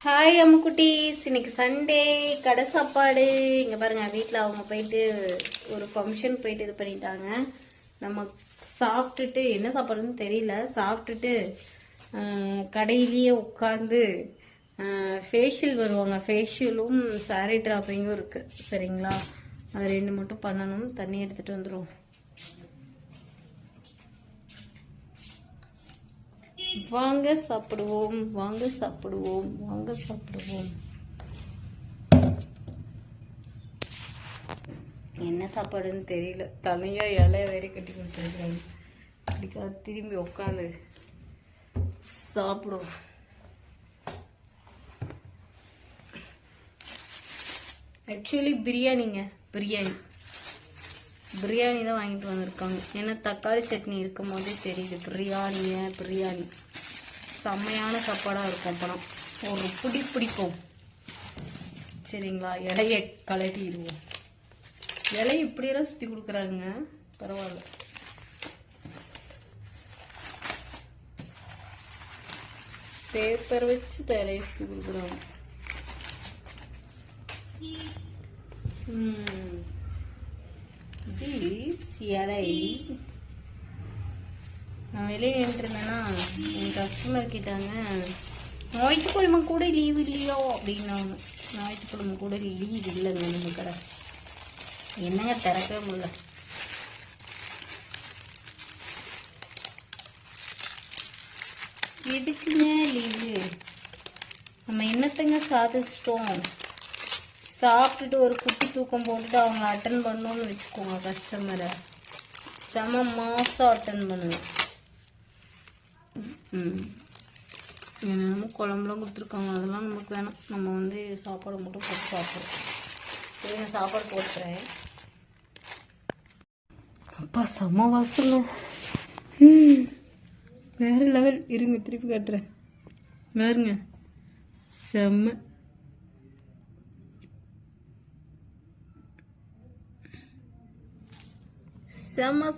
Hi அம்முக்குட்டீஸ், இன்னைக்கு Sunday கடை சாப்பாடு. இங்கே பாருங்க, வீட்டில் அவங்க போயிட்டு ஒரு ஃபங்க்ஷன் போயிட்டு இது பண்ணிட்டாங்க. நம்ம சாப்பிட்டுட்டு என்ன சாப்பாடுன்னு தெரியல, சாப்பிட்டுட்டு கடையிலேயே உட்காந்து ஃபேஷியல் வருவாங்க. ஃபேஷியலும் சாரீ ட்ராப்பிங்கும் இருக்குது. சரிங்களா, அது ரெண்டு மட்டும் பண்ணணும். தண்ணி எடுத்துகிட்டு வந்துடும். வாங்க சாப்பிடுவோம், வாங்க சாப்பிடுவோம், வாங்க சாப்பிடுவோம். என்ன சாப்பாடுன்னு தெரியல. தனியா இலைய வேற கட்டி கொடுத்துருக்காங்க. அதுக்காக திரும்பி உட்காந்து சாப்பிடுவோம். ஆக்சுவலி பிரியாணிங்க, பிரியாணி தான் வாங்கிட்டு வந்திருக்காங்க. ஏன்னா தக்காளி சட்னி இருக்கும் போதே தெரியுது பிரியாணி செம்மையான சாப்பாடாக இருக்கும். அப்புறம் ஒரு பிடிக்கும். சரிங்களா, இலைய கலட்டிடுவோம். இலையை இப்படியெல்லாம் சுற்றி கொடுக்குறாங்க, பரவாயில்ல. பேப்பர் வச்சு இலையை சுற்றி கொடுக்குறாங்க. இலை நான் வெளியே நின்றுருந்தேன்னா என் கஸ்டமர் கேட்டாங்க, ஞாயிற்றுக்கிழமை கூட லீவ் இல்லையோ அப்படின்னாங்க. ஞாயிற்றுக்கிழமை கூட லீவ் இல்லைங்க நம்ம கடை. என்னங்க திறக்கவே முடியல. எதுக்குங்க லீவு? நம்ம என்னத்தங்க சாதிச்சிட்டோம்? சாப்பிட்டுட்டு ஒரு குட்டி தூக்கம் போட்டுட்டு அவங்க அட்டன் பண்ணணும்னு வச்சுக்கோங்க. கஸ்டமரை செம மாசம் அட்டன் பண்ணுங்க. என்னென்னமோ குழம்புலாம் கொடுத்துருக்காங்க, அதெல்லாம் நமக்கு வேணாம். நம்ம சாப்பாடு மட்டும் போட்டு சாப்பிட்றோம். சரிங்க, சாப்பாடு போட்டுறேன். அப்பா செம வாசங்க, வேற லெவல். இருங்க திருப்பி காட்டுறேன் வேறுங்க. செம்ம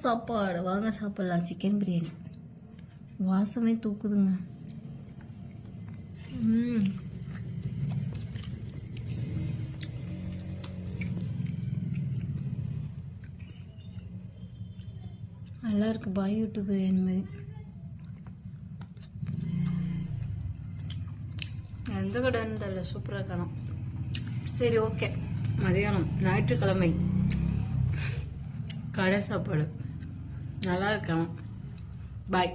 சாப்பாடு. வாங்க சாப்பிடலாம். சிக்கன் பிரியாணி வாசமே தூக்குதுங்க. நல்லா இருக்கு. பாய் யூடியூப் பிரியாணி மாதிரி. எந்த கடைன்னு தெரியல, சூப்பராக இருக்கணும். சரி, ஓகே. மதியானம் ஞாயிற்றுக்கிழமை கடை சாப்பாடு நல்லா இருக்கணும். பாய்.